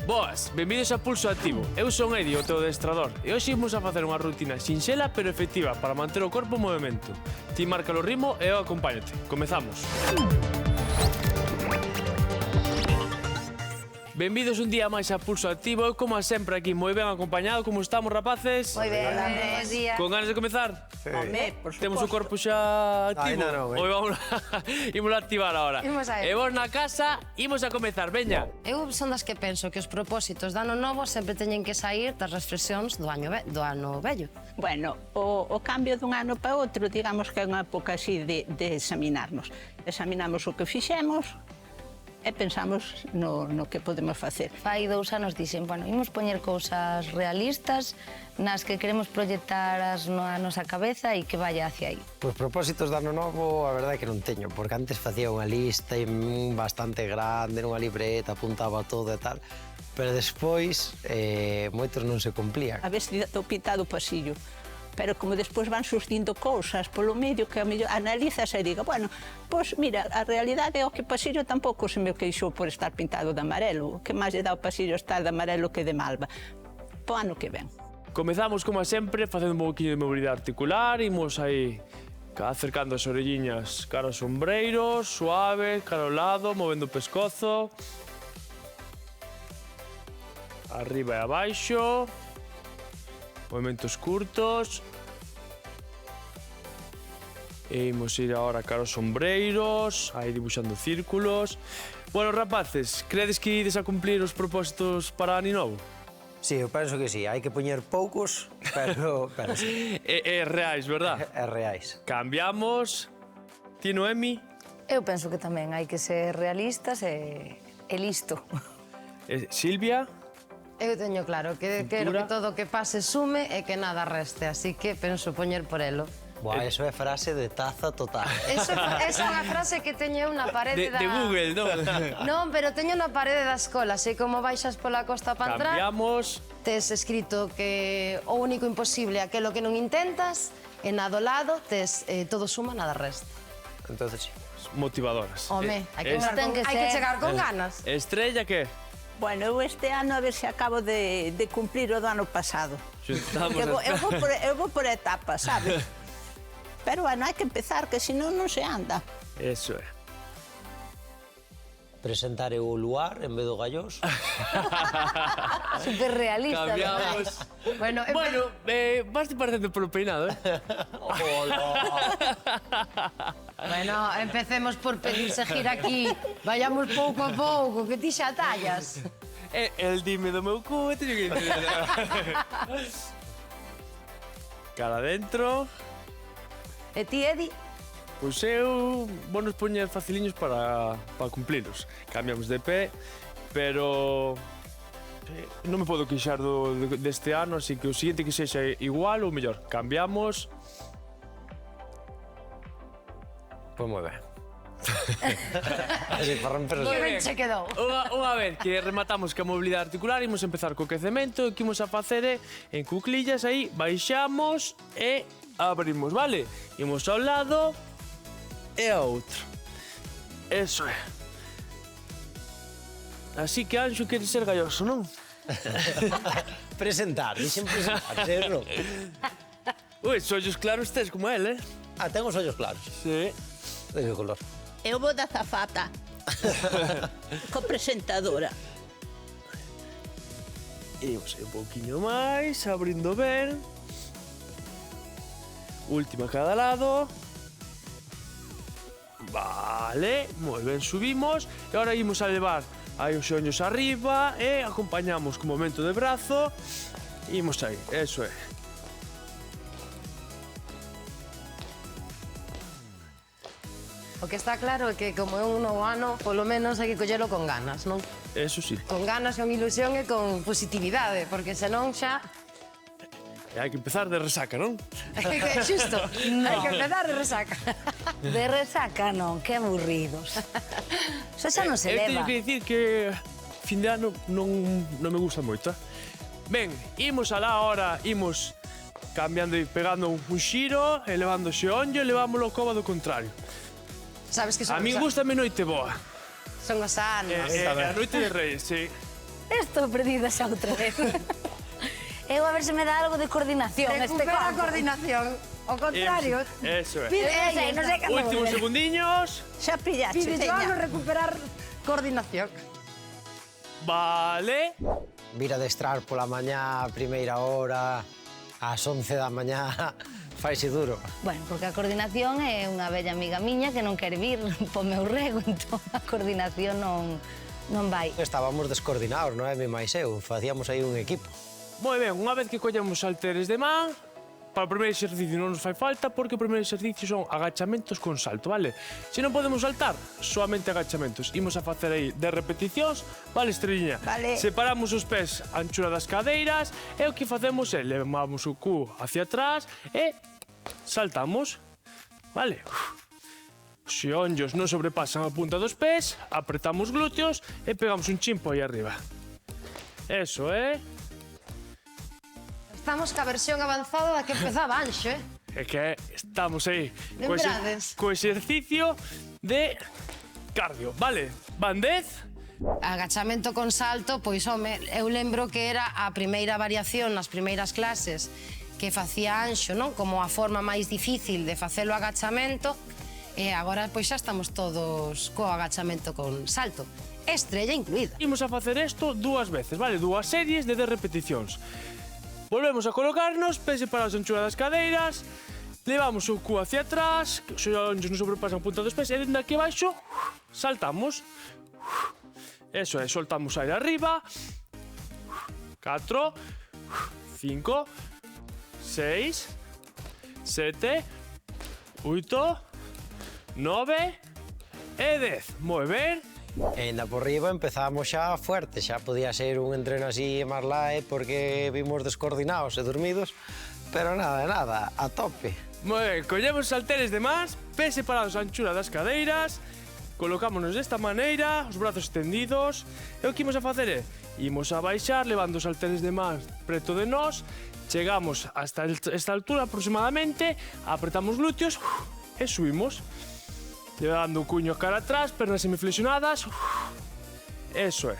Boas, benvidos a Pulso Activo. Eu son Edi, o teu adestrador, e hoxe imos a facer unha rutina sinxela pero efectiva para manter o corpo en movimento. Ti marca o ritmo e eu acompáñate. Comezamos. Benvidos un día máis a Pulso Activo. Eu, como sempre, aquí moi ben acompañado. Como estamos, rapaces? Moi ben, buenos días. Con ganas de comezar? Sí. Home, por suposto. Temos o corpo xa activo? Ainda non, Hoy vamos a activar ahora. Imos a E vos na casa, imos a comezar, veña. Eu son das que penso que os propósitos de ano novo sempre teñen que sair das reflexións do ano vello. Bueno, o cambio dun ano para outro, digamos que é unha época así de examinarnos. Examinamos o que fixemos e pensamos no que podemos facer. Fai 2 anos dixen, bueno, imos poñer cousas realistas nas que queremos proyectar a nosa cabeza e que vaya hacia aí. Pois propósitos de ano novo, a verdade é que non teño, porque antes facía unha lista bastante grande, nunha libreta, apuntaba todo e tal, pero despois moitos non se cumplían. A veces do pintado o pasillo, pero como despois van surgindo cousas polo medio que a mellor analizas e diga, bueno, pois mira, a realidade é o que o pasillo tampouco se me queixou por estar pintado de amarelo, o que máis lle dá o pasillo estar de amarelo que de malva. Po ano que ven. Comezamos, como sempre, facendo un pouquinho de mobilidade articular. Imos aí acercando as orelliñas cara aos sombreiros, suave, cara ao lado, movendo o pescozo. Arriba e abaixo. Movimentos curtos. E imos ir agora cara aos sombreiros, aí dibuixando círculos. Bueno, rapaces, credes que ides a cumplir os propósitos para ano novo? Sí, eu penso que sí, hai que poñer poucos, pero sí. É reais, verdad? É reais. Cambiamos. Ti, Noemi? Eu penso que tamén hai que ser realistas e listo. Silvia? Eu teño claro que quero que todo o que pase sume e que nada reste, así que penso poñer por elo. Buah, eso é frase de taza total. Esa é unha frase que teño eu na parede De Google, non? Non, pero teño na parede da escola, así como baixas pola costa para entrar. Cambiamos. Tes escrito que o único imposible é aquilo que non intentas, e na do lado tes todo suma, nada resta. Entonces, sí. Motivadoras. Home, hai que chegar con ganas. Estrella, que? Bueno, eu este ano a ver se acabo de cumplir o do ano pasado. Xuntamos Eu vou por etapas, sabes? Pero bueno, hai que empezar, que senón non se anda. Eso é. Presentar o luar en vez do gallos. Super realista. Cambiamos. Bueno, vas te parecendo polo peinado, eh? Bueno, empecemos por pedir seguir aquí. Vayamos pouco a pouco, que ti xa tallas. El dime do meu cu, teño que entender. Cara adentro. E ti, Edi? Pois eu vou nos poñer faciliños para cumplilos. Cambiamos de pé, pero non me podo queixar deste ano, así que o siguiente que sexa igual ou mellor. Cambiamos. Pois moi ben. Así, para romper Que ben se quedou. Unha vez que rematamos ca mobilidade articular, imos empezar co quecemento. O que imos a facer é en cuclillas aí, baixamos e abrimos, vale? Imos ao lado e a outro. Eso é. Así que Anxo quere ser galloso, non? Presentar, dixen presentar, serlo. Ui, ollos claros tes como el, eh? Ah, ten os ollos claros. Sí. De que color? Eu vou da zafata. Co presentadora. Imos un pouquiño máis, abrindo ben. Última a cada lado. Vale, moi ben, subimos. E agora imos a levar aí os xeonllos arriba e acompañamos co movimento de brazo. Imos aí, eso é. O que está claro é que como é un novo ano, polo menos hai que collelo con ganas, non? Eso sí. Con ganas, con ilusión e con positividade, porque senón xa... E hai que empezar de resaca, non? Xusto, hai que empezar de resaca. De resaca non, que aburridos. Eso xa non se Eu leva. teño que dicir que fin de ano non me gusta moito, eh? Ben, imos alá ahora, imos cambiando e pegando un xiro, elevando o xeonllo e levámoslo ao coba do contrario. Sabes que A mí gustame noite boa. son os anos. A noite de reis, sí. Estou perdida xa outra vez. Eu a ver se me dá algo de coordinación este Recupera a campo. coordinación. O contrario. Eso é. Non sei cando Últimos volver. segundiños. Xa pillache, Pide algo teña. recuperar coordinación. Vale. Vir a adestrar pola mañá, a primeira hora, ás 11 da mañá, faise duro. Bueno, porque a coordinación é unha bella amiga miña que non quere vir po meu rego, entón a coordinación non vai. Estábamos descoordinados, non é mi máis eu, facíamos aí un equipo. Moi ben, unha vez que collemos halteres de man, para o primeiro exercicio non nos fai falta porque o primeiro exercicio son agachamentos con salto, vale? Se non podemos saltar, solamente agachamentos. Imos a facer aí 10 repeticións, vale, Estrelliña? Vale. Separamos os pés a anchura das cadeiras e o que facemos é levamos o cu hacia atrás e saltamos, vale? Os xeonllos non sobrepasan a punta dos pés, apretamos glúteos e pegamos un chimpo aí arriba. Eso, Estamos ca versión avanzada da que empezaba Anxo, É que estamos aí Lembrades? co exercicio de cardio, vale? Van 10. Agachamento con salto, pois, home, eu lembro que era a primeira variación nas primeiras clases que facía Anxo, non? Como a forma máis difícil de facelo agachamento, e agora, pois, xa estamos todos co agachamento con salto. Estrella incluída. Imos a facer isto 2 veces, vale? 2 series de 10 repeticións. Volvemos a colocarnos, pés separados a anchura das cadeiras, levamos o cu hacia atrás, os xeonllos non sobrepasan a punta dos pés, e dende aquí abaixo saltamos. Eso é, soltamos aire arriba. 4, 5, 6, 7, 8, 9 e 10. Moi ben. E ainda por riba empezamos xa fuerte, xa podía ser un entreno así máis light porque vimos descoordinados e dormidos, pero nada, a tope. Moi ben, collemos os halteres de más, pés separados a anchura das cadeiras, colocámonos desta maneira, os brazos extendidos, e o que imos a facer é, imos a baixar, levando os halteres de más preto de nós, chegamos hasta esta altura aproximadamente, apretamos glúteos e subimos. Levando o cuño cara atrás, pernas semiflexionadas. Eso é.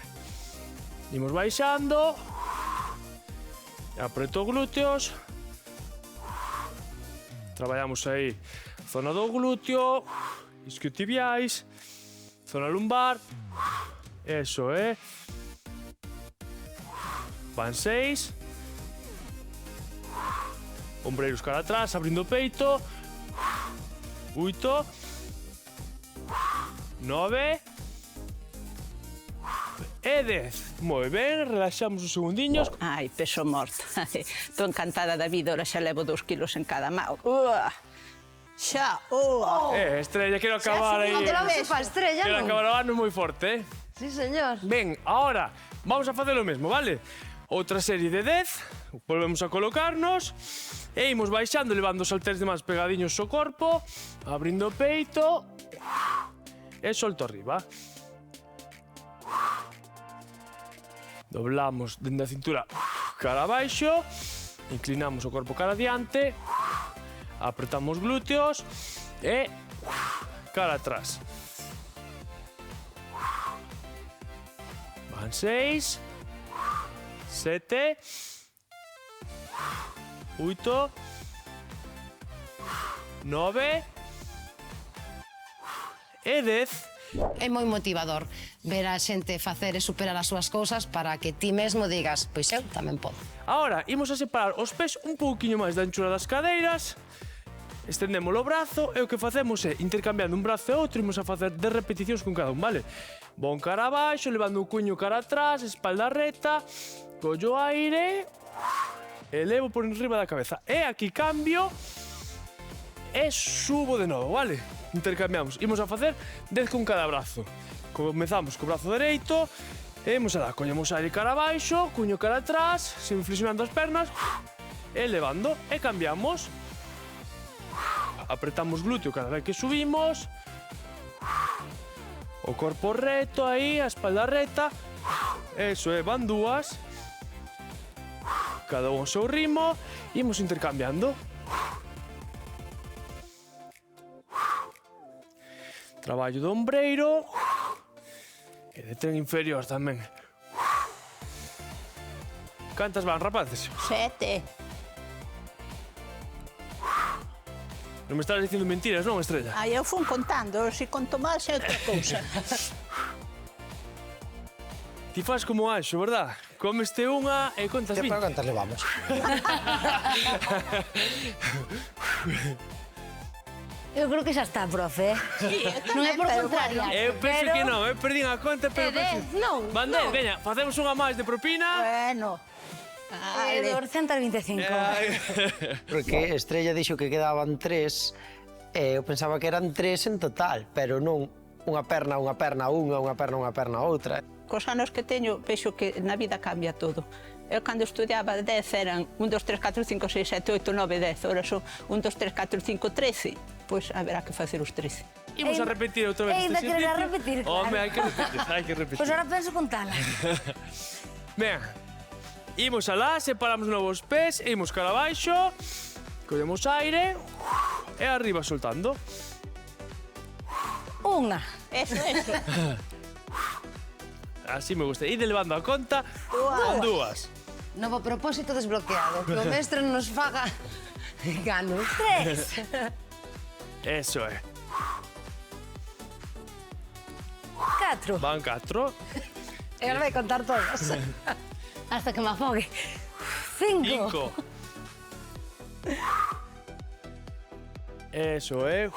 Imos baixando. Apreto glúteos. Traballamos aí zona do glúteo, isquiotibiais, zona lumbar. Eso é. Van 6. Ombreiros cara atrás, abrindo o peito. 8. 9 e 10. Moi ben, relaxamos os segundiños. Ai, peso morto. Estou encantada da vida, ora xa levo 2 kilos en cada mão. Xa, Estrella, quero acabar aí. Aplauso pa Estrella, Quero non? acabar o ano moi forte, Sí, señor. Ben, ahora vamos a facer o mesmo, vale? Outra serie de 10. Volvemos a colocarnos. E imos baixando, levando os halteres de más pegadiños ao corpo, abrindo o peito. E solto arriba. Doblamos dende a cintura cara abaixo, inclinamos o corpo cara adiante, apretamos glúteos e cara atrás. Van 6, 7, 8, 9 e 10. É moi motivador ver a xente facer e superar as súas cousas para que ti mesmo digas, pois eu tamén podo. Ahora, imos a separar os pés un pouquiño máis da anchura das cadeiras, estendemos o brazo e o que facemos é, intercambiando un brazo e outro, imos a facer 10 repeticións con cada un, vale? Bon cara abaixo, levando o cuño cara atrás, espalda reta, collo aire, e levo por enriba da cabeza. E aquí cambio e subo de novo, vale? Intercambiamos. Imos a facer 10 con cada brazo. Comezamos co brazo dereito, e imos a dar, collemos aire cara abaixo, cuño cara atrás, semiflexionando as pernas, e levando, e cambiamos. Apretamos glúteo cada vez que subimos. O corpo reto aí, a espalda reta. Eso é, van 2. Cada un ao seu ritmo. Imos intercambiando. Traballo do ombreiro. E de tren inferior tamén. Cantas van, rapaces? 7. Non me estás dicindo mentiras, non, Estrella? Aí eu fun contando, se conto mal é outra cousa. Ti faz como Anxo, verdad? Comeste unha e contas Para 20. cantas levamos? Eu creo que xa está, profe. Non é por contrario. Eu penso que non, eu perdín a conta, pero... E 10, non. Van 10, veña, facemos unha máis de propina. Bueno. É 225. Porque Estrella dixo que quedaban 3 e eu pensaba que eran 3 en total, pero non unha perna, unha perna, outra. Cos anos que teño, vexo que na vida cambia todo. Eu cando estudiaba 10 eran 1, 2, 3, 4, 5, 6, 7, 8, 9, 10. Ora son 1, 2, 3, 4, 5, 13. Pois haberá que facer os 13. Imos a repetir outra vez Ainda este quererá exercicio. repetir, claro. Home, hai que repetir. Pois ahora penso contala. Venga, imos alá, separamos novos pés, imos cara abaixo, collemos aire e arriba soltando. Unha. Eso. Así me gusta. Ide levando a conta. Dúas. Novo propósito desbloqueado. Que o mestre nos faga ganos. 3. Eso é. 4. Van 4. E ahora vai contar todas. Hasta que me afogue. 5. 5. Eso é.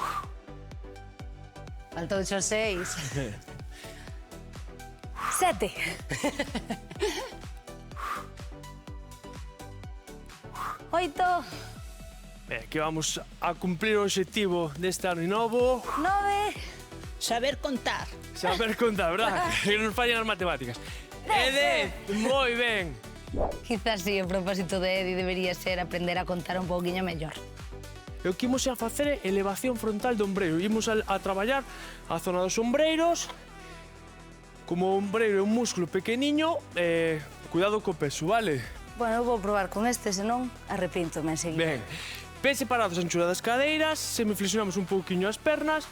Faltou xo 6. 7. 8. Que vamos a cumplir o objetivo deste ano novo. 9. Saber contar. Saber contar, verdad? Que nos fallan as matemáticas. E 10. Moi ben. Quizás sí, o propósito de Edi debería ser aprender a contar un pouquiño mellor. E o que imos a facer é elevación frontal do ombreiro. Imos a traballar a zona dos ombreiros. Como o ombreiro é un músculo pequeniño, cuidado co peso, vale? Bueno, eu vou probar con este, senón arrepíntome enseguida. Ben, pés separados a anchura das cadeiras, semiflexionamos un pouquiño as pernas,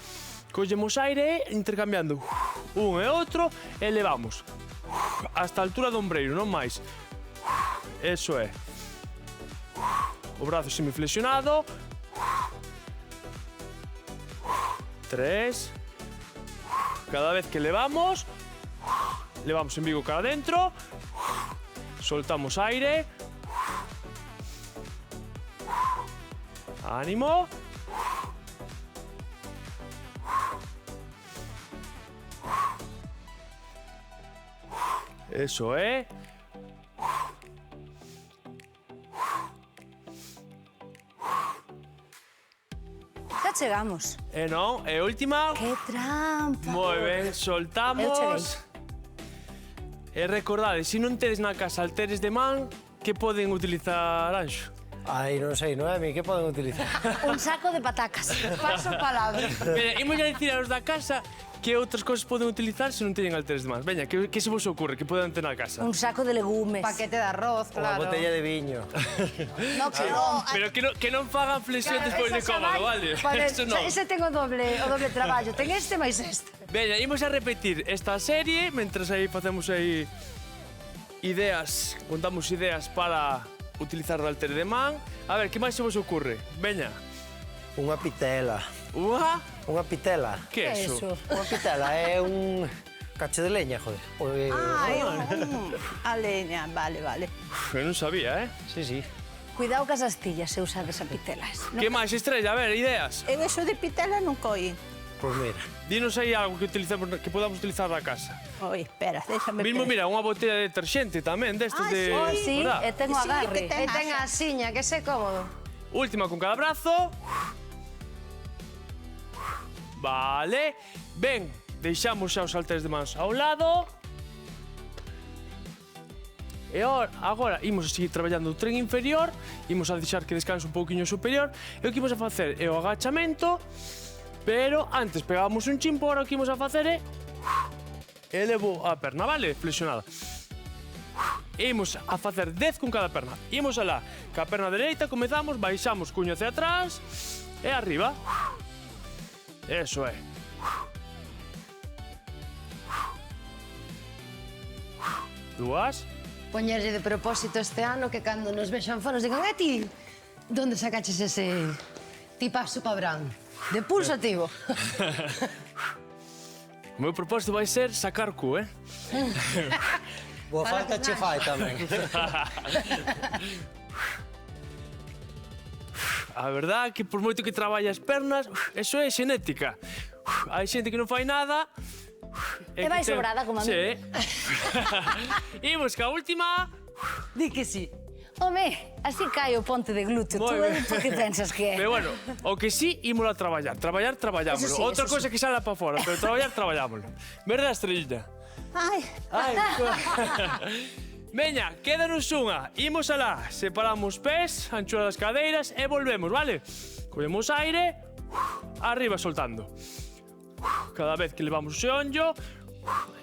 collemos aire e intercambiando un e outro e elevamos hasta a altura do ombreiro, non máis. Eso é. O brazo semiflexionado. 3. Cada vez que levamos en vigo cara adentro, soltamos aire. Ánimo. Eso é. Xa chegamos. E non, e última. Que trampa. Moi ben, Eu soltamos. E recordade, se non tedes na casa halteres de man, que poden utilizar, Anxo? Ai, non sei, Noemi, que poden utilizar? Un saco de patacas. Paso palabra. Veña, imos a dicir aos da casa que outras cousas poden utilizar se non teñen halteres de mans. Veña, que se vos ocurre que poden ter na casa? Un saco de legumes. Paquete de arroz, Unha claro. botella de viño. No, que non. Pero que non fagan flexión despois de cómodo, vale? Eso non. Ese ten o doble traballo. Ten este máis este. Veña, imos a repetir esta serie, mentras aí facemos aí ideas, contamos ideas para utilizar o haltere de man. A ver, que máis se vos ocurre? Veña. Unha pitela. Unha pitela. que é eso? Unha pitela é un cacho de leña, joder. Ai, a leña, vale. Eu non sabía, Sí, sí. Cuidado cas astillas se usades a pitelas. Que máis, Estrella? A ver, ideas. Eu eso de pitela non coi. Pois mira. Dinos aí algo que podamos utilizar na casa. Oi, espera, déxame... Mismo, mira, unha botella de deterxente tamén, destes de... Sí, ¿verdad? e tengo Sí, agarre. que E ten a siña, que se cómodo. Última con cada brazo. Vale. Ben, deixamos xa os halteres de mans ao lado. E agora imos a seguir traballando o tren inferior, imos a deixar que descanse un pouquiño superior, e o que imos a facer é o agachamento, pero antes pegamos un chimpo, agora o que imos a facer é elevo a perna, vale? Flexionada. Imos a facer 10 con cada perna. Imos alá, ca perna dereita comezamos, baixamos cuño hacia atrás e arriba. Eso é. Dúas. poñerlle de propósito este ano que cando nos vexan fora nos digan ti, donde sacaches ese tipazo Pabrán? De pulsativo. O meu propósito vai ser sacar cu, Boa falta che fai tamén. A verdad que por moito que traballa as pernas, eso é xenética. Hai xente que non fai nada... E vai sobrada como a mí. Sí. Imos ca última. Di que sí. Home, así cae o ponte de glúteo. Moi Tú ben. por que pensas que é? Pero bueno, o que sí, ímolo a traballar. Traballámoslo. Eso sí, Outra eso cosa que sala para fora, pero traballámoslo. Verdad, Estrellita? Ai, Ai, Veña, quédanos unha. Imos alá, separamos pés, anchura das cadeiras e volvemos, vale? Collemos aire, arriba soltando. Cada vez que levamos o xeonllo,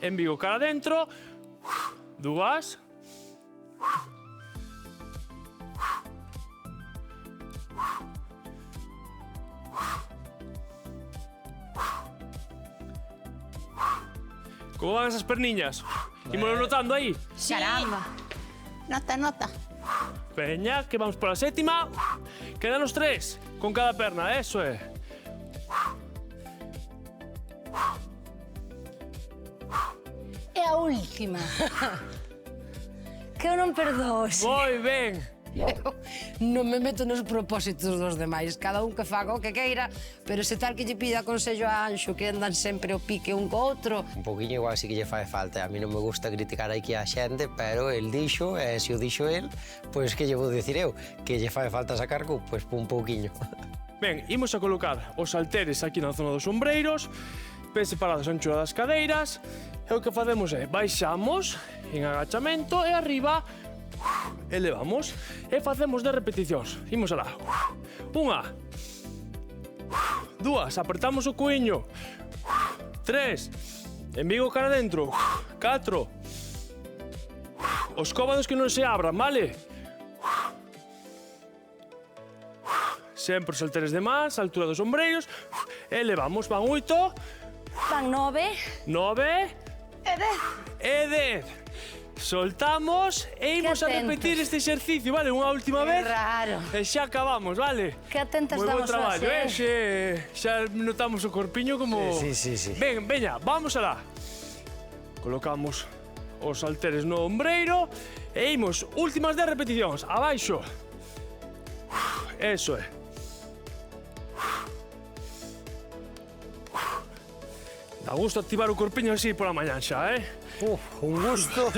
embigo cara adentro, dúas. Como van esas perniñas? Ímolo notando aí. caramba. Nota, nota. Veña, que vamos pola sétima. Quedan os 3, con cada perna, eso é. É a última. Que eu non perdoo. Moi ben. Eu non me meto nos propósitos dos demais, cada un que faga o que queira, pero se tal que lle pida consello a Anxo, que andan sempre o pique un co outro, Un poquinho igual sí que lle fai falta. A mí non me gusta criticar aquí a xente, pero el dixo, e se o dixo el, pois que lle vou dicir eu? Que lle fai falta sacar cu? Pois un pouquiño. Ben, imos a colocar os halteres aquí na zona dos ombreiros, pés separados a anchura das cadeiras, e o que facemos é baixamos en agachamento e arriba elevamos e facemos 10 repeticións. Imos alá. 1, 2, apertamos o cuiño. 3, embigo cara dentro. 4, os cóbados que non se abran, vale? Sempre os halteres de más, altura dos ombreiros. Elevamos, van 8, Van 9. 9 e 10. Soltamos e imos a atentos. repetir este exercicio, vale? Unha última vez. raro. E xa acabamos, vale? Que atentas Moi bo estamos traballo, hoxe, Xa notamos o corpiño como... Sí. Ben, veña, vamos alá. Colocamos os halteres no ombreiro e imos últimas 10 repeticións. Abaixo. Eso é. Dá gusto activar o corpiño así pola mañán xa, Un gusto.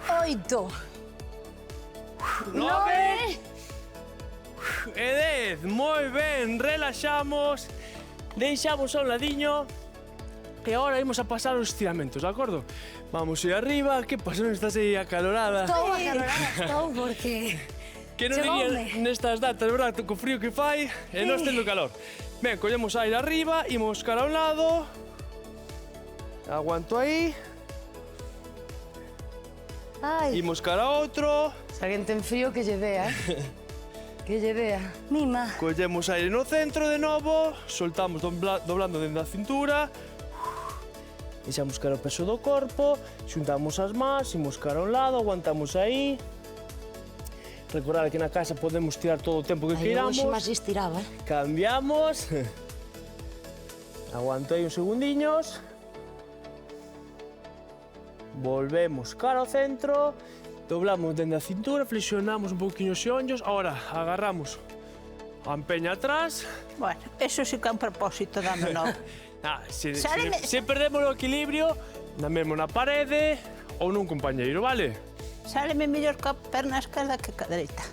8. 9 e 10. Moi ben, relaxamos, deixamos a un ladiño e agora imos a pasar os estiramentos, de acordo? Vamos ir arriba, que pasa, non estás aí acalorada? Estou acalorada, estou porque... Que non Chegoume. diría nestas datas, verdad, co frío que fai e nós tendo calor. Ben, collemos aire arriba, imos cara a un lado. Aguanto aí. Ai, Imos cara a outro. Se alguén ten frío, que lle dea, que lle dea. mima. Collemos aire no centro de novo. Soltamos doblando dende a cintura. Deixamos cara o peso do corpo. Xuntamos as más, imos cara a un lado, aguantamos aí. Recordad que na casa podemos tirar todo o tempo que Ai, queiramos. hoxe máis estiraba, Cambiamos. Aguanto aí uns segundiños. Volvemos cara ao centro. Doblamos dende a cintura, flexionamos un poquinho os xeonllos. Ahora agarramos a empeña atrás. Bueno, eso sí que é un propósito dame novo. Se perdemos o equilibrio, namemos na parede ou nun compañeiro, vale? Sáleme mellor coa perna esquerda que ca dereita.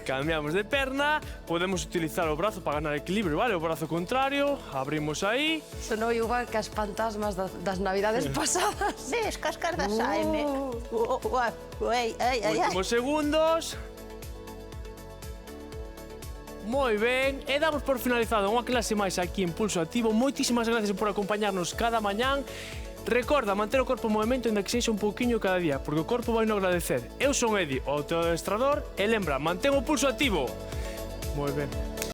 Cambiamos de perna, podemos utilizar o brazo para ganar equilibrio, vale? O brazo contrario, abrimos aí. sonou igual que as fantasmas das navidades pasadas. Ves, que a esquerda saime. Ai, ai, ai. Últimos segundos. Moi ben, e damos por finalizado unha clase máis aquí en Pulso Activo. Moitísimas gracias por acompañarnos cada mañán. Recorda manter o corpo en movimento ainda que sexa un pouquiño cada día, porque o corpo vai no agradecer. Eu son Edi, o teu adestrador, e lembra, mantén o pulso activo. Moi ben.